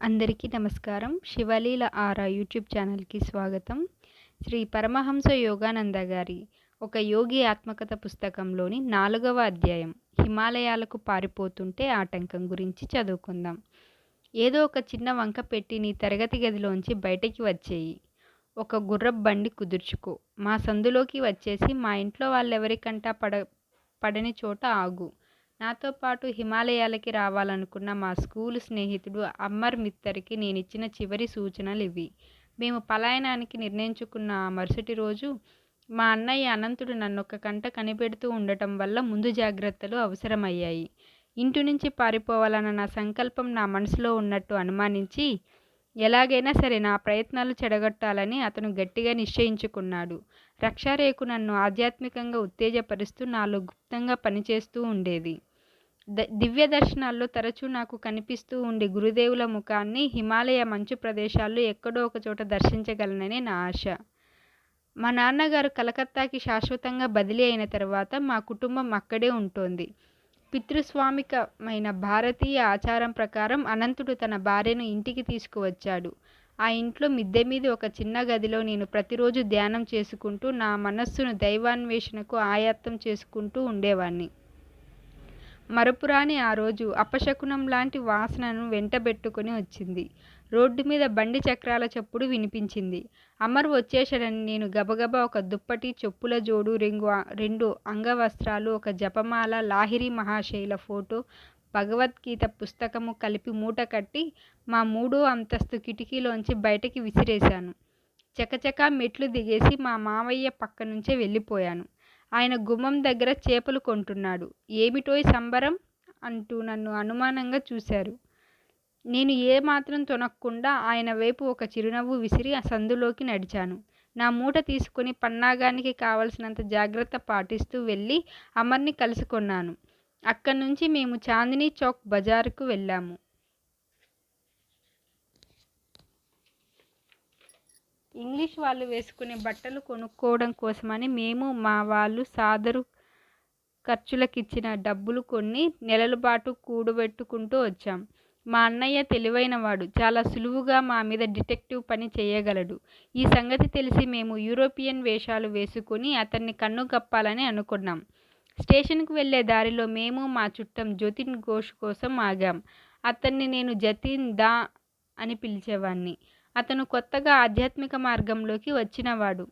అందరికీ నమస్కారం. 'శివలీల ఆరా' యూట్యూబ్ ఛానల్‌కి స్వాగతం. శ్రీ పరమహంస యోగానంద గారి ఒక యోగి ఆత్మకథ పుస్తకంలోని 4వ అధ్యాయం 'హిమాలయాలకు పారిపోతుంటే ఆటంకం' గురించి చదువుకుందాం. ఏదో ఒక చిన్న వంక పెట్టి నీ తరగతి గదిలోంచి బయటికి వచ్చెయ్యి. ఒక గుర్రపు బండి కుదుర్చుకో. మా సందులోకి వచ్చేసి మా ఇంట్లో వాళ్ళెవరికంటా పడని చోట ఆగు. నాతో పాటు హిమాలయాలకి రావాలనుకున్న మా స్కూలు స్నేహితుడు అమ్మర్ మిత్తర్కి నేనిచ్చిన చివరి సూచనలివి. మేము పలాయనానికి నిర్ణయించుకున్న ఆ మరుసటి రోజు మా అన్నయ్య అనంతుడు నన్నొక కంట కనిపెడుతూ ఉండటం వల్ల ముందు జాగ్రత్తలు అవసరమయ్యాయి. ఇంటి నుంచి పారిపోవాలన్న నా సంకల్పం నా మనసులో ఉన్నట్టు అనుమానించి ఎలాగైనా సరే నా ప్రయత్నాలు చెడగొట్టాలని అతను గట్టిగా నిశ్చయించుకున్నాడు. రక్షారేకు నన్ను ఆధ్యాత్మికంగా ఉత్తేజపరుస్తూ నాలో గుప్తంగా పనిచేస్తూ ఉండేది. దివ్య దర్శనాల్లో తరచూ నాకు కనిపిస్తూ ఉండే గురుదేవుల ముఖాన్ని హిమాలయ మంచు ప్రదేశాల్లో ఎక్కడో ఒకచోట దర్శించగలనని నా ఆశ. మా నాన్నగారు కలకత్తాకి శాశ్వతంగా బదిలీ అయిన తర్వాత మా కుటుంబం అక్కడే ఉంటోంది. పితృస్వామికమైన భారతీయ ఆచారం ప్రకారం అనంతుడు తన భార్యను ఇంటికి తీసుకువచ్చాడు. ఆ ఇంట్లో మిద్దె మీద ఒక చిన్న గదిలో నేను ప్రతిరోజు ధ్యానం చేసుకుంటూ నా మనస్సును దైవాన్వేషణకు ఆయత్తం చేసుకుంటూ ఉండేవాణ్ణి. మరపురాని ఆ రోజు అపశకునం లాంటి వాసనను వెంటబెట్టుకుని వచ్చింది. రోడ్డు మీద బండి చక్రాల చప్పుడు వినిపించింది. అమర్ వచ్చేశాడని నేను గబగబా ఒక దుప్పటి, చెప్పుల జోడు, 2 అంగవస్త్రాలు, ఒక జపమాల, లాహిరి మహాశయుల ఫోటో, భగవద్గీత పుస్తకము కలిపి మూట కట్టి మా 3వ అంతస్తు కిటికీలోంచి బయటకి విసిరేశాను. చకచకా మెట్లు దిగేసి మా మావయ్య పక్క నుంచే వెళ్ళిపోయాను. ఆయన గుమ్మం దగ్గర చేపలు కొంటున్నాడు. ఏమిటోయ్ సంబరం అంటూ నన్ను అనుమానంగా చూశారు. నేను ఏమాత్రం తొణక్కుండా ఆయన వైపు ఒక చిరునవ్వు విసిరి ఆ సందులోకి నడిచాను. నా మూట తీసుకుని పన్నాగానికి కావలసినంత జాగ్రత్త పాటిస్తూ వెళ్ళి అమర్ని కలుసుకొన్నాను. అక్కడ్నుంచి మేము చాందినీ చౌక్ బజారుకు వెళ్ళాము. ఇంగ్లీష్ వాళ్ళు వేసుకునే బట్టలు కొనుక్కోవడం కోసమని మేము మా వాళ్ళు సాదరు ఖర్చులకిచ్చిన డబ్బులు కొన్ని నెలల పాటు కూడబెట్టుకుంటూ వచ్చాం. మా అన్నయ్య తెలివైనవాడు. చాలా సులువుగా మా మీద డిటెక్టివ్ పని చేయగలడు. ఈ సంగతి తెలిసి మేము యూరోపియన్ వేషాలు వేసుకుని అతన్ని కన్నుగప్పాలని అనుకున్నాం. స్టేషన్కు వెళ్లే దారిలో మేము మా చుట్టం జతిన్ ఘోష్ కోసం ఆగాం. అతన్ని నేను జతిన్ దా అని పిలిచేవాణ్ణి. అతను కొత్తగా ఆధ్యాత్మిక మార్గంలోకి వచ్చినవాడు.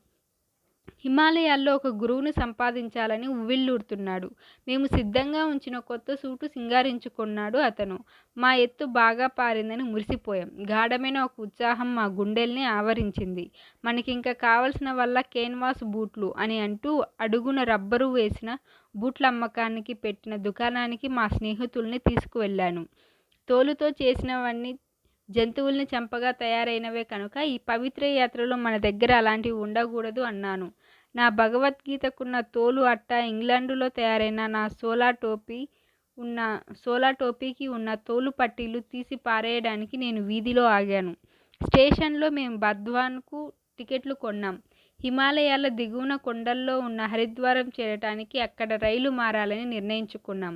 హిమాలయాల్లో ఒక గురువును సంపాదించాలని ఉవ్విళ్ళూరుతున్నాడు. మేము సిద్ధంగా ఉంచిన కొత్త సూటు సింగారించుకున్నాడు అతను. మా ఎత్తు బాగా పారిందని మురిసిపోయాం. గాఢమైన ఒక ఉత్సాహం మా గుండెల్ని ఆవరించింది. మనకింక కావలసిన వల్ల కేన్వాస్ బూట్లు అని అంటూ అడుగున రబ్బరు వేసిన బూట్ల అమ్మకానికి పెట్టిన దుకాణానికి మా స్నేహితుల్ని తీసుకువెళ్ళాను. తోలుతో చేసినవన్నీ జంతువుల్ని చంపగా తయారైనవే కనుక ఈ పవిత్ర యాత్రలో మన దగ్గర అలాంటివి ఉండకూడదు అన్నాను. నా భగవద్గీతకున్న తోలు అట్ట, ఇంగ్లాండులో తయారైన నా సోలా టోపీకి ఉన్న తోలు పట్టీలు తీసి పారేయడానికి నేను వీధిలో ఆగాను. స్టేషన్లో మేము బర్ద్వాన్కు టికెట్లు కొన్నాం. హిమాలయాల దిగువన కొండల్లో ఉన్న హరిద్వారం చేరటానికి అక్కడ రైలు మారాలని నిర్ణయించుకున్నాం.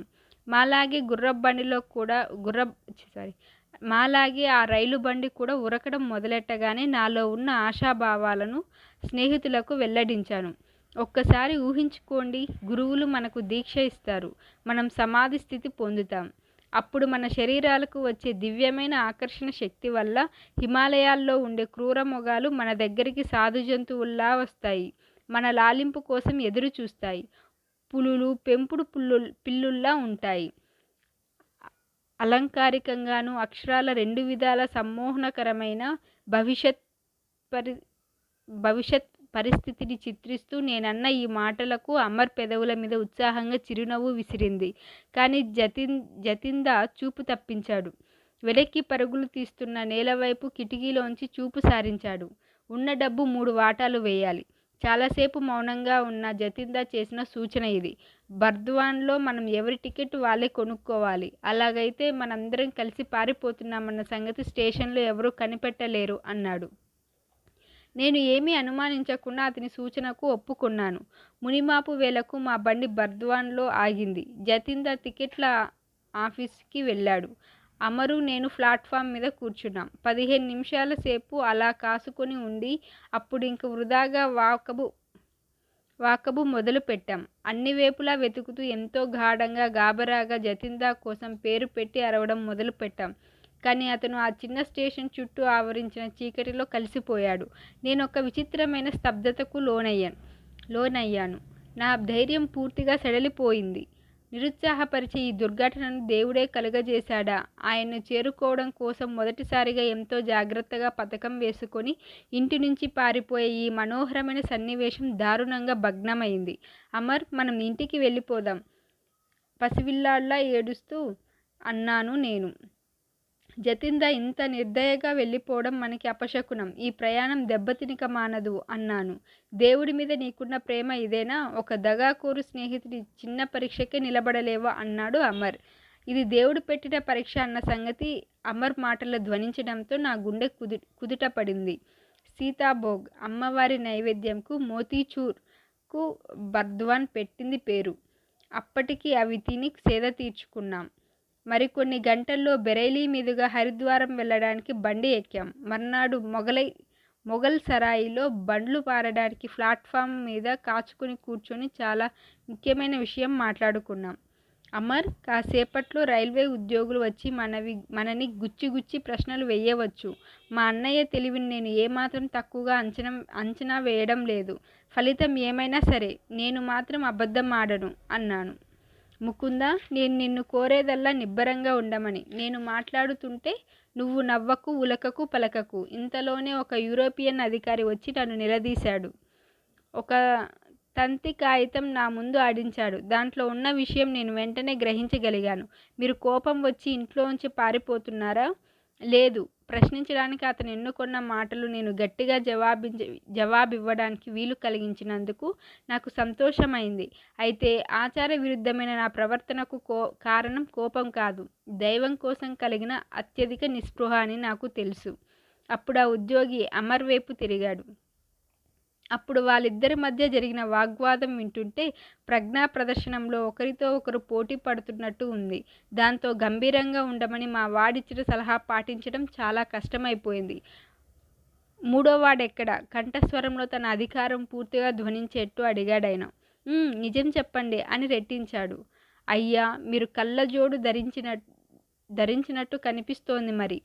మాలాగే ఆ రైలు బండి కూడా ఉరకడం మొదలెట్టగానే నాలో ఉన్న ఆశాభావాలను స్నేహితులకు వెల్లడించాను. ఒక్కసారి ఊహించుకోండి, గురువులు మనకు దీక్ష ఇస్తారు. మనం సమాధి స్థితి పొందుతాం. అప్పుడు మన శరీరాలకు వచ్చే దివ్యమైన ఆకర్షణ శక్తి వల్ల హిమాలయాల్లో ఉండే క్రూర మొగాలు మన దగ్గరికి సాధు జంతువుల్లా వస్తాయి. మన లాలింపు కోసం ఎదురు చూస్తాయి. పులులు పెంపుడు పిల్లుల్లా ఉంటాయి. అలంకారికంగానూ అక్షరాల 2 విధాల సమ్మోహనకరమైన భవిష్యత్ పరిస్థితిని చిత్రిస్తూ నేనన్న ఈ మాటలకు అమర్ పెదవుల మీద ఉత్సాహంగా చిరునవ్వు విసిరింది. కానీ జతిందా చూపు తప్పించాడు. వెనక్కి పరుగులు తీస్తున్న నేలవైపు కిటికీలోంచి చూపు సారించాడు. ఉన్న డబ్బు 3 వాటాలు వేయాలి. చాలాసేపు మౌనంగా ఉన్న జతిందా చేసిన సూచన ఇది. బర్ద్వాన్లో మనం ఎవరి టికెట్ వాళ్ళే కొనుక్కోవాలి. అలాగైతే మనందరం కలిసి పారిపోతున్నామన్న సంగతి స్టేషన్లో ఎవరూ కనిపెట్టలేరు అన్నాడు. నేను ఏమీ అనుమానించకుండా అతని సూచనకు ఒప్పుకున్నాను. మునిమాపు వేళకు మా బండి బర్ద్వాన్లో ఆగింది. జతిందా టికెట్ల ఆఫీసుకి వెళ్ళాడు. అమరు నేను ప్లాట్ఫామ్ మీద కూర్చున్నాం. 15 నిమిషాల సేపు అలా కాసుకొని ఉండి అప్పుడింక వృధాగా వాకబు మొదలుపెట్టాం. అన్ని వేపులా వెతుకుతూ ఎంతో గాఢంగా గాబరాగా జతీందా కోసం పేరు పెట్టి అరవడం మొదలుపెట్టాం. కానీ అతను ఆ చిన్న స్టేషన్ చుట్టూ ఆవరించిన చీకటిలో కలిసిపోయాడు. నేనొక విచిత్రమైన స్తబ్దతకు లోనయ్యాను. నా ధైర్యం పూర్తిగా సడలిపోయింది. నిరుత్సాహపరిచే ఈ దుర్ఘటనను దేవుడే కలుగజేశాడా? ఆయన్ను చేరుకోవడం కోసం మొదటిసారిగా ఎంతో జాగ్రత్తగా పథకం వేసుకొని ఇంటి నుంచి పారిపోయే ఈ మనోహరమైన సన్నివేశం దారుణంగా భగ్నమైంది. అమర్, మనం ఇంటికి వెళ్ళిపోదాం, పసిపిల్లాడిలా ఏడుస్తూ అన్నాను నేను. జతీందా ఇంత నిర్దయగా వెళ్ళిపోవడం మనకి అపశకునం. ఈ ప్రయాణం దెబ్బతినక మానదు అన్నాను. దేవుడి మీద నీకున్న ప్రేమ ఇదేనా? ఒక దగాకోరు స్నేహితుడి చిన్న పరీక్షకే నిలబడలేవా అన్నాడు అమర్. ఇది దేవుడు పెట్టిన పరీక్ష అన్న సంగతి అమర్ మాటల్లో ధ్వనించడంతో నా గుండె కుదుటపడింది. సీతాభోగ్ అమ్మవారి నైవేద్యంకు మోతీచూర్కు బర్ద్వాన్ పెట్టింది పేరు. అప్పటికి అవి తిని సేద తీర్చుకున్నాం. మరికొన్ని గంటల్లో బెరైలీ మీదుగా హరిద్వారం వెళ్ళడానికి బండి ఎక్కాం. మర్నాడు మొఘల్ సరాయిలో బండ్లు పారడానికి ప్లాట్ఫామ్ మీద కాచుకుని కూర్చొని చాలా ముఖ్యమైన విషయం మాట్లాడుకున్నాం. అమర్, కాసేపట్లో రైల్వే ఉద్యోగులు వచ్చి మనని గుచ్చి ప్రశ్నలు వేయవచ్చు. మా అన్నయ్య తెలివిని నేను ఏమాత్రం తక్కువగా అంచనా వేయడం లేదు. ఫలితం ఏమైనా సరే నేను మాత్రం అబద్ధం ఆడను అన్నాను. ముకుంద, నేను నిన్ను కోరేదల్లా నిబ్బరంగా ఉండమని. నేను మాట్లాడుతుంటే నువ్వు నవ్వకు, ఉలకకు, పలకకు. ఇంతలోనే ఒక యూరోపియన్ అధికారి వచ్చి నన్ను నిలదీశాడు. ఒక తంతి కాగితం నా ముందు ఆడించాడు. దాంట్లో ఉన్న విషయం నేను వెంటనే గ్రహించగలిగాను. మీరు కోపం వచ్చి ఇంట్లోంచి పారిపోతున్నారా? లేదు. ప్రశ్నించడానికి అతను ఎన్నుకొన్న మాటలు నేను గట్టిగా జవాబివ్వడానికి వీలు కలిగించినందుకు నాకు సంతోషమైంది. అయితే ఆచార విరుద్ధమైన నా ప్రవర్తనకు కారణం కోపం కాదు, దైవం కోసం కలిగిన అత్యధిక నిస్పృహ అని నాకు తెలుసు. అప్పుడు ఆ ఉద్యోగి అమర్ వైపు తిరిగాడు. అప్పుడు వాళ్ళిద్దరి మధ్య జరిగిన వాగ్వాదం వింటుంటే ప్రజ్ఞా ప్రదర్శనంలో ఒకరితో ఒకరు పోటీ పడుతున్నట్టు ఉంది. దాంతో గంభీరంగా ఉండమని మా వాడిచ్చిన సలహా పాటించడం చాలా కష్టమైపోయింది. మూడోవాడెక్కడ? కంఠస్వరంలో తన అధికారం పూర్తిగా ధ్వనించేట్టు అడిగాడాయన. నిజం చెప్పండి అని రెట్టించాడు. అయ్యా, మీరు కళ్ళజోడు ధరించినట్టు కనిపిస్తోంది. మరి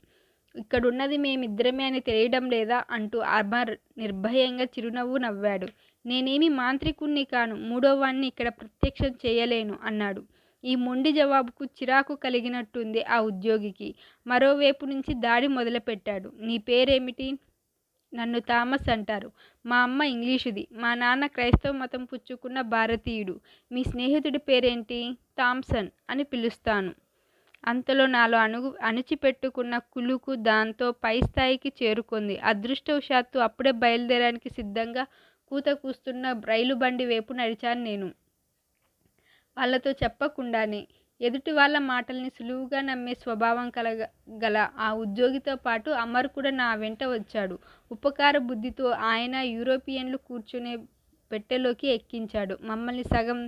ఇక్కడున్నది మేమిద్దరమే అని తెలియడం లేదా అంటూ అమర్ నిర్భయంగా చిరునవ్వు నవ్వాడు. నేనేమి మాంత్రికుణ్ణి కాను, మూడోవాణ్ణి ఇక్కడ ప్రత్యక్షం చేయలేను అన్నాడు. ఈ మొండి జవాబుకు చిరాకు కలిగినట్టుంది ఆ ఉద్యోగికి. మరోవైపు నుంచి దాడి మొదలుపెట్టాడు. నీ పేరేమిటి? నన్ను థామస్ అంటారు. మా అమ్మ ఇంగ్లీషుది, మా నాన్న క్రైస్తవ మతం పుచ్చుకున్న భారతీయుడు. మీ స్నేహితుడి పేరేంటి? థామ్సన్ అని పిలుస్తాను. అంతలో నాలో అణిచిపెట్టుకున్న కులుకు దాంతో పై స్థాయికి చేరుకుంది. అదృష్టవశాత్తు అప్పుడే బయలుదేరడానికి సిద్ధంగా కూత కూస్తున్న రైలు బండి వైపు నడిచాను నేను. వాళ్ళతో చెప్పకుండానే. ఎదుటి వాళ్ళ మాటల్ని సులువుగా నమ్మే స్వభావం గల ఆ ఉద్యోగితో పాటు అమర్ కూడా నా వెంట వచ్చాడు. ఉపకార బుద్ధితో ఆయన యూరోపియన్లు కూర్చునే పెట్టెలోకి ఎక్కించాడు. మమ్మల్ని సగం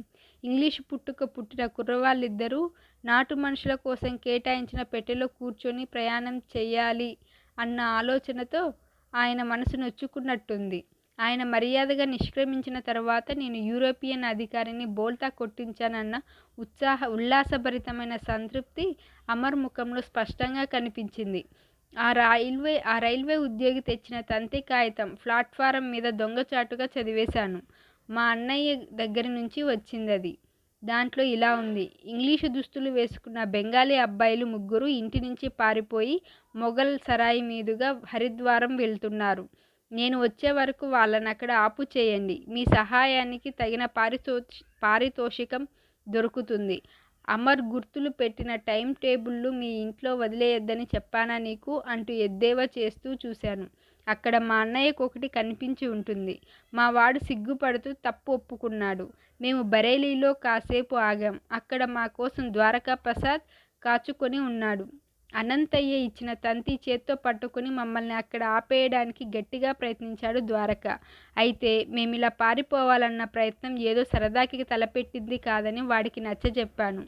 ఇంగ్లీషు పుట్టిన కుర్రవాళ్ళిద్దరూ నాటు మనుషుల కోసం కేటాయించిన పెట్టెలో కూర్చొని ప్రయాణం చెయ్యాలి అన్న ఆలోచనతో ఆయన మనసు నొచ్చుకున్నట్టుంది. ఆయన మర్యాదగా నిష్క్రమించిన తర్వాత నేను యూరోపియన్ అధికారిని బోల్తా కొట్టించానన్న ఉల్లాసభరితమైన సంతృప్తి అమర్ ముఖంలో స్పష్టంగా కనిపించింది. ఆ రైల్వే ఉద్యోగి తెచ్చిన తంతి కాగితం ప్లాట్ఫారం మీద దొంగచాటుగా చదివేశాను. మా అన్నయ్య దగ్గర నుంచి వచ్చిందది. దాంట్లో ఇలా ఉంది. ఇంగ్లీషు దుస్తులు వేసుకున్న బెంగాలీ అబ్బాయిలు 3 ఇంటి నుంచి పారిపోయి మొఘల్ సరాయి మీదుగా హరిద్వారం వెళ్తున్నారు. నేను వచ్చే వరకు వాళ్ళనక్కడ ఆపు చేయండి. మీ సహాయానికి తగిన పారితోషికం దొరుకుతుంది. అమర్ గుర్తులు పెట్టిన టైం టేబుళ్లు మీ ఇంట్లో వదిలేయొద్దని చెప్పానా నీకు అంటూ ఎద్దేవా చేస్తూ చూశాను. అక్కడ మా అన్నయ్యకు ఒకటి కనిపించి ఉంటుంది. మా వాడు సిగ్గుపడుతూ తప్పు ఒప్పుకున్నాడు. మేము బరేలీలో కాసేపు ఆగాం. అక్కడ మా కోసం ద్వారకా ప్రసాద్ కాచుకొని ఉన్నాడు. అనంతయ్య ఇచ్చిన తంతి చేత్తో పట్టుకుని మమ్మల్ని అక్కడ ఆపేయడానికి గట్టిగా ప్రయత్నించాడు ద్వారక. అయితే మేమిలా పారిపోవాలన్న ప్రయత్నం ఏదో సరదాకి తలపెట్టింది కాదని వాడికి నచ్చజెప్పాను.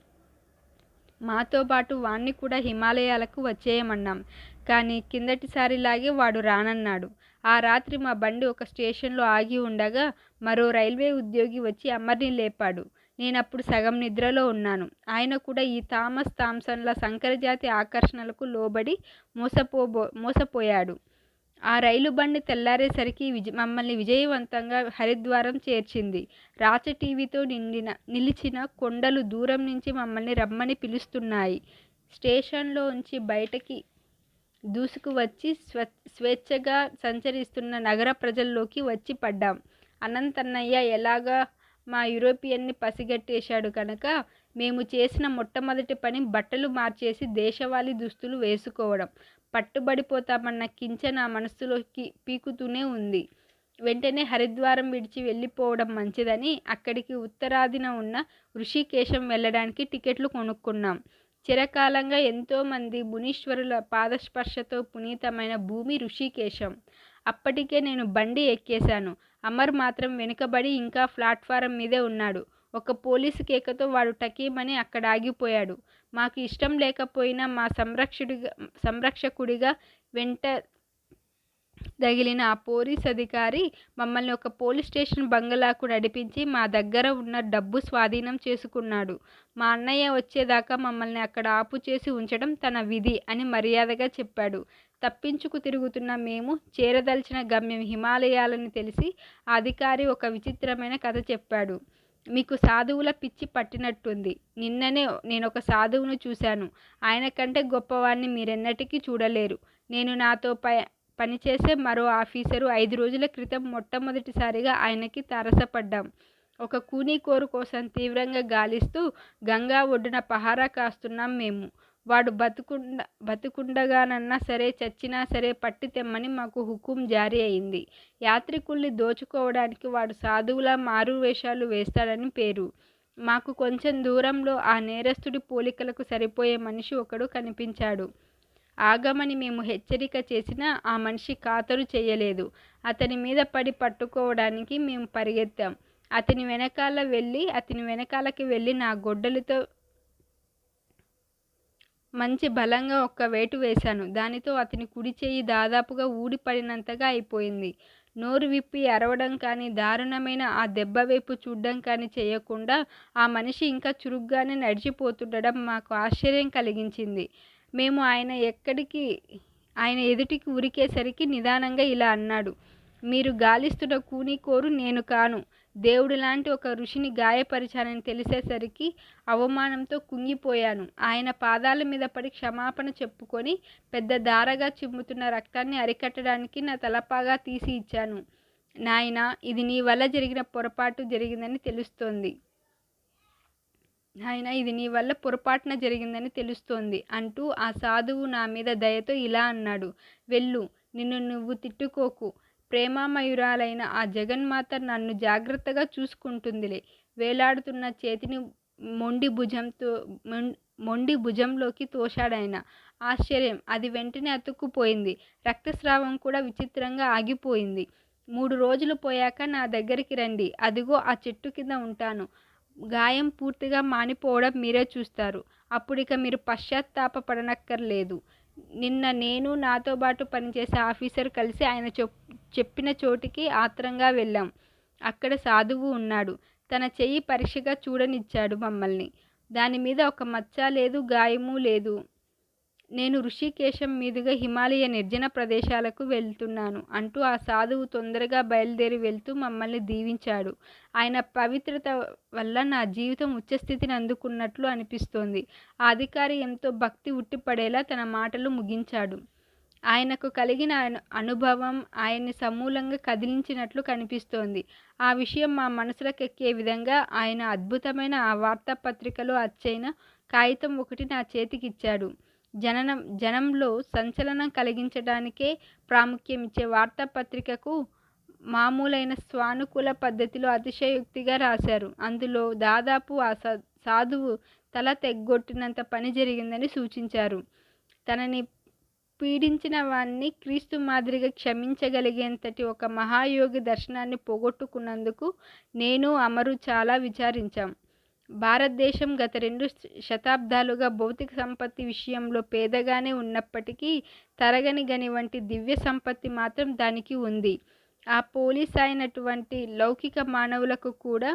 మాతో పాటు వాణ్ణి కూడా హిమాలయాలకు వచ్చేయమన్నాం. కానీ కిందటిసారిలాగే వాడు రానన్నాడు. ఆ రాత్రి మా బండి ఒక స్టేషన్లో ఆగి ఉండగా మరో రైల్వే ఉద్యోగి వచ్చి అమర్‌ని లేపాడు. నేనప్పుడు సగం నిద్రలో ఉన్నాను. ఆయన కూడా ఈ థామస్ థామ్సన్‌ల సంకరజాతి ఆకర్షణలకు లోబడి మోసపోయాడు. ఆ రైలు బండి తెల్లారేసరికి మమ్మల్ని విజయవంతంగా హరిద్వారం చేర్చింది. రాచటీవితో నిలిచిన కొండలు దూరం నుంచి మమ్మల్ని రమ్మని పిలుస్తున్నాయి. స్టేషన్లోంచి బయటకి దూసుకువచ్చి స్వేచ్ఛగా సంచరిస్తున్న నగర ప్రజల్లోకి వచ్చి పడ్డాం. అనంతన్నయ్య ఎలాగా మా యూరోపియన్ని పసిగట్టేశాడు కనుక మేము చేసిన మొట్టమొదటి పని బట్టలు మార్చేసి దేశవాళీ దుస్తులు వేసుకోవడం. పట్టుబడిపోతామన్న కించ నా మనస్సులోకి పీకుతూనే ఉంది. వెంటనే హరిద్వారం విడిచి వెళ్ళిపోవడం మంచిదని అక్కడికి ఉత్తరాదిన ఉన్న ఋషికేశం వెళ్ళడానికి టికెట్లు కొనుక్కున్నాం. చిరకాలంగా ఎంతోమంది మునీశ్వరుల పాదస్పర్శతో పునీతమైన భూమి ఋషికేశం. అప్పటికే నేను బండి ఎక్కేశాను. అమర్ మాత్రం వెనుకబడి ఇంకా ప్లాట్ఫారం మీదే ఉన్నాడు. ఒక పోలీసు కేకతో వాడు టకీమని అక్కడ ఆగిపోయాడు. మాకు ఇష్టం లేకపోయినా మా సంరక్షకుడిగా వెంట తగిలిన ఆ పోలీస్ అధికారి మమ్మల్ని ఒక పోలీస్ స్టేషన్ బంగళాకు నడిపించి మా దగ్గర ఉన్న డబ్బు స్వాధీనం చేసుకున్నాడు. మా అన్నయ్య వచ్చేదాకా మమ్మల్ని అక్కడ ఆపుచేసి ఉంచడం తన విధి అని మర్యాదగా చెప్పాడు. తప్పించుకు తిరుగుతున్న మేము చేరదలిచిన గమ్యం హిమాలయాలని తెలిసి ఆ అధికారి ఒక విచిత్రమైన కథ చెప్పాడు. మీకు సాధువుల పిచ్చి పట్టినట్టుంది. నిన్ననే నేనొక సాధువును చూశాను. ఆయన కంటే గొప్పవాణ్ణి మీరెన్నటికీ చూడలేరు. నేను నాతో పనిచేసే మరో ఆఫీసరు 5 రోజుల క్రితం మొట్టమొదటిసారిగా ఆయనకి తారసపడ్డాం. ఒక కూనీకోరు కోసం తీవ్రంగా గాలిస్తూ గంగా ఒడ్డున పహారా కాస్తున్నాం మేము. వాడు బతుకుండగానన్నా సరే చచ్చినా సరే పట్టి తెమ్మని మాకు హుకుం జారీ అయింది. యాత్రికుల్ని దోచుకోవడానికి వాడు సాధువులా మారువేషాలు వేస్తాడని పేరు. మాకు కొంచెం దూరంలో ఆ నేరస్తుడి పోలికలకు సరిపోయే మనిషి ఒకడు కనిపించాడు. ఆగమని మేము హెచ్చరిక చేసినా ఆ మనిషి ఖాతరు చెయ్యలేదు. అతని మీద పడి పట్టుకోవడానికి మేము పరిగెత్తాం. అతని వెనకాలకి వెళ్ళి నా గొడ్డలితో మంచి బలంగా ఒక్క వేటు వేశాను. దానితో అతని కుడి చెయ్యి దాదాపుగా ఊడిపడినంతగా అయిపోయింది. నోరు విప్పి అరవడం కానీ దారుణమైన ఆ దెబ్బ వైపు చూడ్డం కానీ చేయకుండా ఆ మనిషి ఇంకా చురుగ్గానే నడిచిపోతుండడం మాకు ఆశ్చర్యం కలిగించింది. మేము ఆయన ఎదుటికి ఉరికేసరికి నిదానంగా ఇలా అన్నాడు. మీరు గాలిస్తున్న కూనీకోరు నేను కాను. దేవుడు లాంటి ఒక ఋషిని గాయపరిచానని తెలిసేసరికి అవమానంతో కుంగిపోయాను. ఆయన పాదాల మీద పడి క్షమాపణ చెప్పుకొని పెద్ద ధారగా చిమ్ముతున్న రక్తాన్ని అరికట్టడానికి నా తలపాగా తీసి ఇచ్చాను. నాయనా, ఇది నీ వల్ల జరిగిన పొరపాటు జరిగిందని తెలుస్తోంది అంటూ ఆ సాధువు నా మీద దయతో ఇలా అన్నాడు. వెళ్ళు, నిన్ను నువ్వు తిట్టుకోకు. ప్రేమామయురాలైన ఆ జగన్మాత నన్ను జాగ్రత్తగా చూసుకుంటుందిలే. వేలాడుతున్న చేతిని మొండి భుజంలోకి తోశాడాయన. ఆశ్చర్యం, అది వెంటనే అతుక్కుపోయింది. రక్తస్రావం కూడా విచిత్రంగా ఆగిపోయింది. 3 రోజులు పోయాక నా దగ్గరికి రండి. అదిగో ఆ చెట్టు కింద ఉంటాను. గాయం పూర్తిగా మానిపోవడం మీరే చూస్తారు. అప్పుడిక మీరు పశ్చాత్తాప పడనక్కర్లేదు. నిన్న నేను, నాతో పాటు పనిచేసే ఆఫీసర్ కలిసి ఆయన చెప్పిన చోటికి ఆత్రంగా వెళ్ళాం. అక్కడ సాధువు ఉన్నాడు. తన చెయ్యి పరీక్షగా చూడనిచ్చాడు మమ్మల్ని. దానిమీద ఒక మచ్చ లేదు, గాయమూ లేదు. నేను ఋషికేశం మీదుగా హిమాలయ నిర్జన ప్రదేశాలకు వెళ్తున్నాను అంటూ ఆ సాధువు తొందరగా బయలుదేరి వెళ్తూ మమ్మల్ని దీవించాడు. ఆయన పవిత్రత వల్ల నా జీవితం ఉచ్చస్థితిని అందుకున్నట్లు అనిపిస్తోంది. ఆ అధికారి ఎంతో భక్తి ఉట్టిపడేలా తన మాటలు ముగించాడు. ఆయనకు కలిగిన అనుభవం ఆయన్ని సమూలంగా కదిలించినట్లు కనిపిస్తోంది. ఆ విషయం మా మనసులకెక్కే విధంగా ఆయన అద్భుతమైన ఆ వార్తాపత్రికలో అచ్చయిన కాగితం ఒకటి నా చేతికిచ్చాడు. జనంలో సంచలనం కలిగించడానికే ప్రాముఖ్యమిచ్చే వార్తాపత్రికకు మామూలైన స్వానుకూల పద్ధతిలో అతిశయోక్తిగా రాశారు. అందులో దాదాపు ఆ సాధువు తల తెగ్గొట్టినంత పని జరిగిందని సూచించారు. తనని పీడించిన వాణ్ణి క్రీస్తు మాదిరిగా క్షమించగలిగేంతటి ఒక మహాయోగి దర్శనాన్ని పోగొట్టుకున్నందుకు నేను, అమరు చాలా విచారించాం. భారతదేశం గత 2 శతాబ్దాలుగా భౌతిక సంపత్తి విషయంలో పేదగానే ఉన్నప్పటికీ తరగని గని వంటి దివ్య సంపత్తి మాత్రం దానికి ఉంది. ఆ పోలీస్ అయినటువంటి లౌకిక మానవులకు కూడా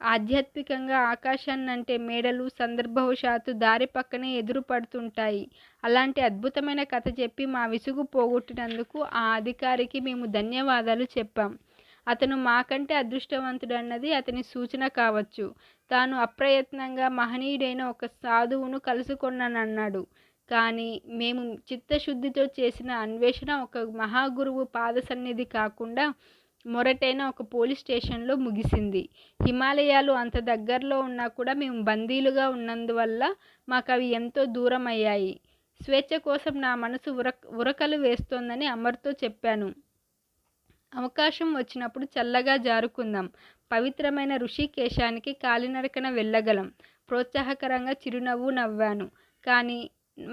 ఆధ్యాత్మికంగా ఆకాశాన్నంటే మేడలు సందర్భవశాత్తు దారి పక్కనే ఎదురుపడుతుంటాయి. అలాంటి అద్భుతమైన కథ చెప్పి మా విసుగు పోగొట్టినందుకు ఆ అధికారికి మేము ధన్యవాదాలు చెప్పాం. అతను మాకంటే అదృష్టవంతుడన్నది అతని సూచన కావచ్చు. తాను అప్రయత్నంగా మహనీయుడైన ఒక సాధువును కలుసుకొన్నానన్నాడు. కానీ మేము చిత్తశుద్ధితో చేసిన అన్వేషణ ఒక మహాగురువు పాదసన్నిధి కాకుండా మొరటైన ఒక పోలీస్ స్టేషన్లో ముగిసింది. హిమాలయాలు అంత దగ్గరలో ఉన్నా కూడా మేము బందీలుగా ఉన్నందువల్ల మాకవి ఎంతో దూరమయ్యాయి. స్వేచ్ఛ కోసం నా మనసు ఉరకలు వేస్తోందని అమర్తో చెప్పాను. అవకాశం వచ్చినప్పుడు చల్లగా జారుకుందాం. పవిత్రమైన ఋషికేశానికి కాలినడకన వెళ్ళగలం. ప్రోత్సాహకరంగా చిరునవ్వు నవ్వాను. కానీ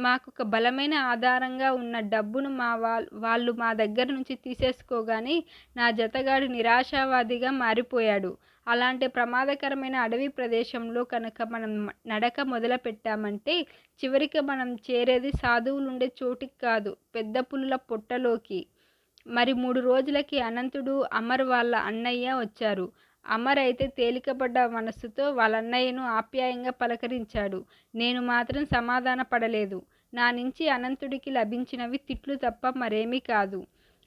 మాకొక బలమైన ఆధారంగా ఉన్న డబ్బును వాళ్ళు మా దగ్గర నుంచి తీసేసుకోగానే నా జతగాడు నిరాశావాదిగా మారిపోయాడు. అలాంటి ప్రమాదకరమైన అడవి ప్రదేశంలో కనుక మనం నడక మొదలుపెట్టామంటే చివరికి మనం చేరేది సాధువులుండే చోటికి కాదు, పెద్ద పులుల పొట్టలోకి. మరి 3 రోజులకి అనంతుడు, అమర్ వాళ్ళ అన్నయ్య వచ్చారు. అమర్ అయితే తేలికపడ్డ మనస్సుతో వాళ్ళన్నయ్యను ఆప్యాయంగా పలకరించాడు. నేను మాత్రం సమాధాన పడలేదు. నా నుంచి అనంతుడికి లభించినవి తిట్లు తప్ప మరేమీ కాదు.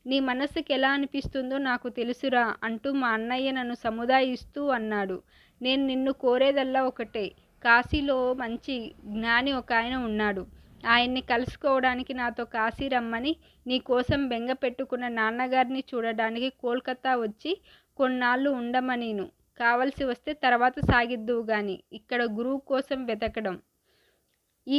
నీ మనస్సుకి ఎలా అనిపిస్తుందో నాకు తెలుసురా అంటూ మా అన్నయ్య నన్ను సముదాయిస్తూ అన్నాడు. నేను నిన్ను కోరేదల్లా ఒకటే. కాశీలో మంచి జ్ఞాని ఒకాయన ఉన్నాడు. ఆయన్ని కలుసుకోవడానికి నాతో కాశీ రమ్మని, నీ కోసం బెంగ పెట్టుకున్న నాన్నగారిని చూడడానికి కోల్కతా వచ్చి కొన్నాళ్ళు ఉండమనీను. కావలసి వస్తే తర్వాత సాగిద్దువు గాని ఇక్కడ గురువు కోసం వెతకడం. ఈ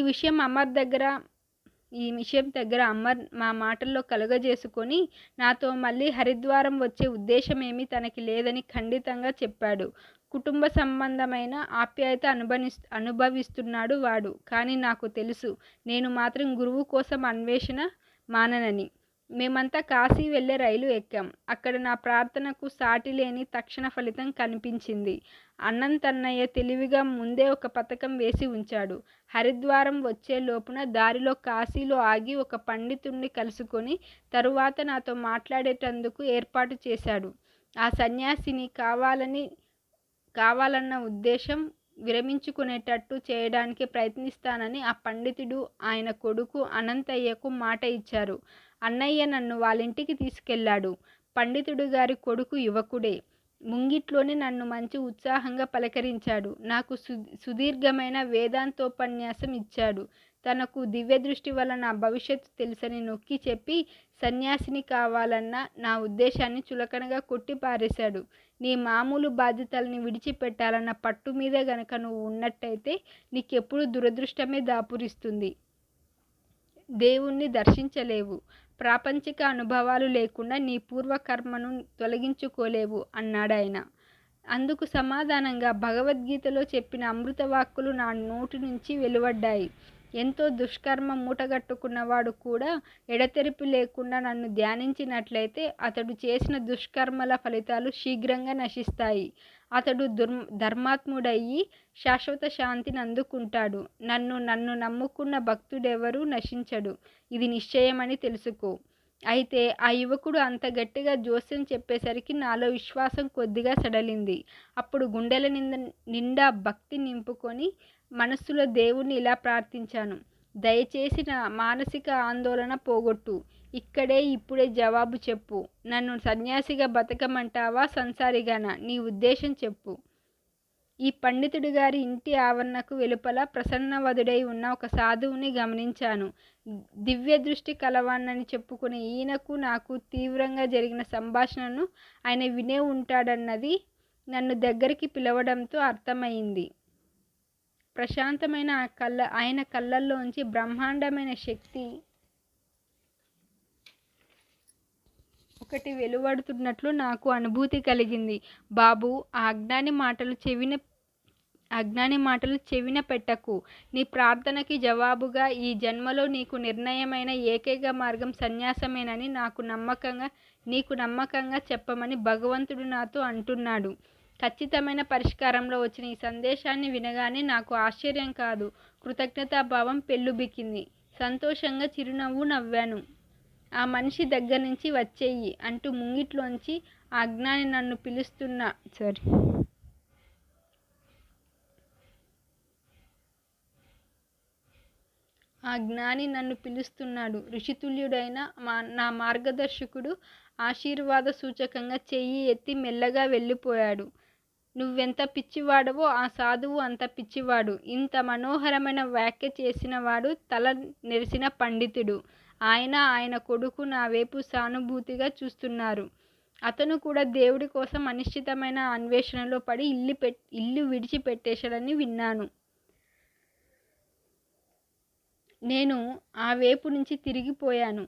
విషయం దగ్గర అమర్ మా మాటల్లో కలుగజేసుకొని నాతో మళ్ళీ హరిద్వారం వచ్చే ఉద్దేశమేమీ తనకి లేదని ఖండితంగా చెప్పాడు. కుటుంబ సంబంధమైన ఆప్యాయత అనుభవిస్తున్నాడు వాడు. కానీ నాకు తెలుసు, నేను మాత్రం గురువు కోసం అన్వేషణ మాననని. మేమంతా కాశీ వెళ్ళే రైలు ఎక్కాం. అక్కడ నా ప్రార్థనకు సాటిలేని తక్షణ ఫలితం కనిపించింది. అన్నంతన్నయ్య తెలివిగా ముందే ఒక పథకం వేసి ఉంచాడు. హరిద్వారం వచ్చే లోపున దారిలో కాశీలో ఆగి ఒక పండితుణ్ణి కలుసుకొని తరువాత నాతో మాట్లాడేటందుకు ఏర్పాటు చేశాడు. ఆ సన్యాసిని కావాలన్న ఉద్దేశం విరమించుకునేటట్టు చేయడానికి ప్రయత్నిస్తానని ఆ పండితుడు, ఆయన కొడుకు అనంతయ్యకు మాట ఇచ్చారు. అన్నయ్య నన్ను వాళ్ళింటికి తీసుకెళ్ళాడు. పండితుడు గారి కొడుకు యువకుడే. ముంగిట్లోనే నన్ను మంచి ఉత్సాహంగా పలకరించాడు. నాకు సుదీర్ఘమైన వేదాంతోపన్యాసం ఇచ్చాడు. తనకు దివ్యదృష్టి వల్ల నా భవిష్యత్తు తెలుసని నొక్కి చెప్పి సన్యాసిని కావాలన్న నా ఉద్దేశాన్ని చులకనగా కొట్టిపారేశాడు. నీ మామూలు బాధ్యతల్ని విడిచిపెట్టాలన్న పట్టు మీద గనక నువ్వు ఉన్నట్టయితే నీకెప్పుడు దురదృష్టమే దాపురిస్తుంది. దేవుణ్ణి దర్శించలేవు. ప్రాపంచిక అనుభవాలు లేకుండా నీ పూర్వకర్మను తొలగించుకోలేవు అన్నాడాయన. అందుకు సమాధానంగా భగవద్గీతలో చెప్పిన అమృతవాక్కులు నా నోటి నుంచి వెలువడ్డాయి. ఎంతో దుష్కర్మ మూటగట్టుకున్నవాడు కూడా ఎడతెరిపి లేకుండా నన్ను ధ్యానించినట్లయితే అతడు చేసిన దుష్కర్మల ఫలితాలు శీఘ్రంగా నశిస్తాయి. అతడు ధర్మాత్ముడయ్యి శాశ్వత శాంతిని అందుకుంటాడు. నన్ను నమ్ముకున్న భక్తుడెవరూ నశించడు. ఇది నిశ్చయమని తెలుసుకో. అయితే ఆ యువకుడు అంత గట్టిగా జోస్యం చెప్పేసరికి నాలో విశ్వాసం కొద్దిగా సడలింది. అప్పుడు గుండెల నిండా భక్తి నింపుకొని మనస్సులో దేవుణ్ణి ఇలా ప్రార్థించాను. దయచేసి నా మానసిక ఆందోళన పోగొట్టు. ఇక్కడే ఇప్పుడే జవాబు చెప్పు. నన్ను సన్యాసిగా బతకమంటావా, సంసారిగానా? నీ ఉద్దేశం చెప్పు. ఈ పండితుడి గారి ఇంటి ఆవరణకు వెలుపల ప్రసన్నవదుడై ఉన్న ఒక సాధువుని గమనించాను. దివ్య దృష్టి కలవాణ్ణని చెప్పుకునే ఈయనకు నాకు తీవ్రంగా జరిగిన సంభాషణను ఆయన వినే ఉంటాడన్నది నన్ను దగ్గరికి పిలవడంతో అర్థమైంది. ప్రశాంతమైన ఆయన కళ్ళల్లోంచి బ్రహ్మాండమైన శక్తి ఒకటి వెలువడుతున్నట్లు నాకు అనుభూతి కలిగింది. బాబు, ఆ అజ్ఞాని మాటలు చెవిన పెట్టకు. నీ ప్రార్థనకి జవాబుగా ఈ జన్మలో నీకు నిర్ణయమైన ఏకైక మార్గం సన్యాసమేనని నీకు నమ్మకంగా చెప్పమని భగవంతుడు నాతో అంటున్నాడు. ఖచ్చితమైన పరిష్కారంలో వచ్చిన ఈ సందేశాన్ని వినగానే నాకు ఆశ్చర్యం కాదు, కృతజ్ఞతాభావం పెల్లుబికింది. సంతోషంగా చిరునవ్వు నవ్వాను. ఆ మనిషి దగ్గర నుంచి వచ్చేయి అంటూ ముంగిట్లోంచి ఆ జ్ఞాని నన్ను పిలుస్తున్నా ఆ జ్ఞాని నన్ను పిలుస్తున్నాడు. ఋషితుల్యుడైన నా మార్గదర్శకుడు ఆశీర్వాద సూచకంగా చెయ్యి ఎత్తి మెల్లగా వెళ్ళిపోయాడు. నువ్వెంత పిచ్చివాడవో ఆ సాధువు అంత పిచ్చివాడు. ఇంత మనోహరమైన వ్యాఖ్య చేసినవాడు తల నెరిసిన పండితుడు. ఆయన కొడుకు నా వైపు సానుభూతిగా చూస్తున్నారు. అతను కూడా దేవుడి కోసం అనిశ్చితమైన అన్వేషణలో పడి ఇల్లు విడిచిపెట్టేశాడని విన్నాను. నేను ఆ వైపు నుంచి తిరిగిపోయాను.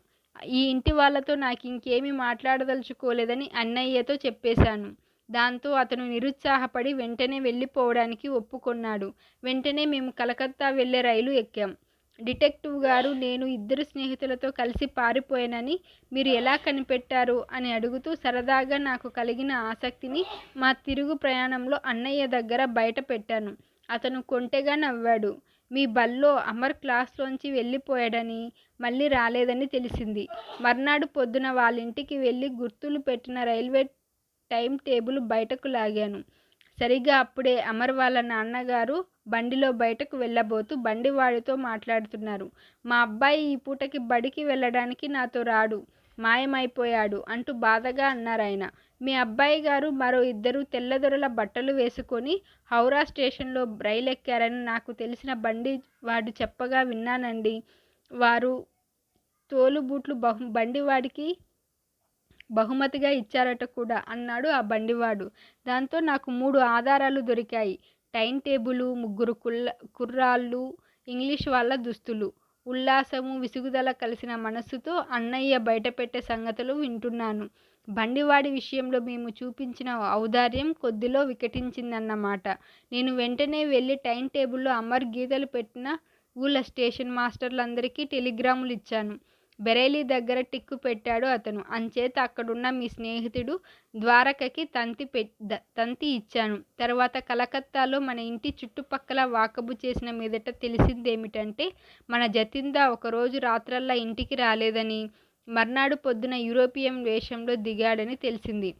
ఈ ఇంటి వాళ్ళతో నాకు ఇంకేమీ మాట్లాడదలుచుకోలేదని అన్నయ్యతో చెప్పేశాను. దాంతో అతను నిరుత్సాహపడి వెంటనే వెళ్ళిపోవడానికి ఒప్పుకొన్నాడు. వెంటనే మేము కలకత్తా వెళ్ళే రైలు ఎక్కాం. డిటెక్టివ్ గారు, నేను 2 స్నేహితులతో కలిసి పారిపోయానని మీరు ఎలా కనిపెట్టారు అని అడుగుతూ సరదాగా నాకు కలిగిన ఆసక్తిని మా తిరుగు ప్రయాణంలో అన్నయ్య దగ్గర బయట పెట్టాను. అతను కొంటెగా నవ్వాడు. మీ బల్లో అమర్ క్లాస్లోంచి వెళ్ళిపోయాడని, మళ్ళీ రాలేదని తెలిసింది. మర్నాడు పొద్దున వాళ్ళింటికి వెళ్ళి గుర్తులు పెట్టిన రైల్వే టైం టేబుల్ బయటకు లాగాను. సరిగ్గా అప్పుడే అమర్ వాళ్ళ నాన్నగారు బండిలో బయటకు వెళ్ళబోతూ బండివాడితో మాట్లాడుతున్నారు. మా అబ్బాయి ఈ పూటకి బడికి వెళ్ళడానికి నాతో రాడు, మాయమైపోయాడు అంటూ బాధగా అన్నారాయన. మీ అబ్బాయి గారు మరో 2 తెల్లదొరల బట్టలు వేసుకొని హౌరా స్టేషన్లో రైలెక్కారని నాకు తెలిసిన బండివాడు చెప్పగా విన్నానండి. వారు తోలుబూట్లు బండివాడికి బహుమతిగా ఇచ్చారట కూడా అన్నాడు ఆ బండివాడు. దాంతో నాకు 3 ఆధారాలు దొరికాయి. టైం టేబులు, 3 కుర్రాళ్ళు, ఇంగ్లీష్ వాళ్ళ దుస్తులు. ఉల్లాసము, విసుగుదల కలిసిన మనస్సుతో అన్నయ్య బయటపెట్టే సంగతులు వింటున్నాను. బండివాడి విషయంలో మేము చూపించిన ఔదార్యం కొద్దిలో వికటించిందన్నమాట. నేను వెంటనే వెళ్ళి టైం టేబుల్లో అమర్ గీతలు పెట్టిన ఊళ్ళ స్టేషన్ మాస్టర్లందరికీ టెలిగ్రాములు ఇచ్చాను. బెరైలీ దగ్గర టిక్కు పెట్టాడు అతను. అంచేత అక్కడున్న మీ స్నేహితుడు ద్వారకకి తంతి ఇచ్చాను. తర్వాత కలకత్తాలో మన ఇంటి చుట్టుపక్కల వాకబు చేసిన మీదట తెలిసిందేమిటంటే, మన జతిందా ఒకరోజు రాత్రల్లా ఇంటికి రాలేదని, మర్నాడు పొద్దున యూరోపియన్ వేషంలో దిగాడని తెలిసింది.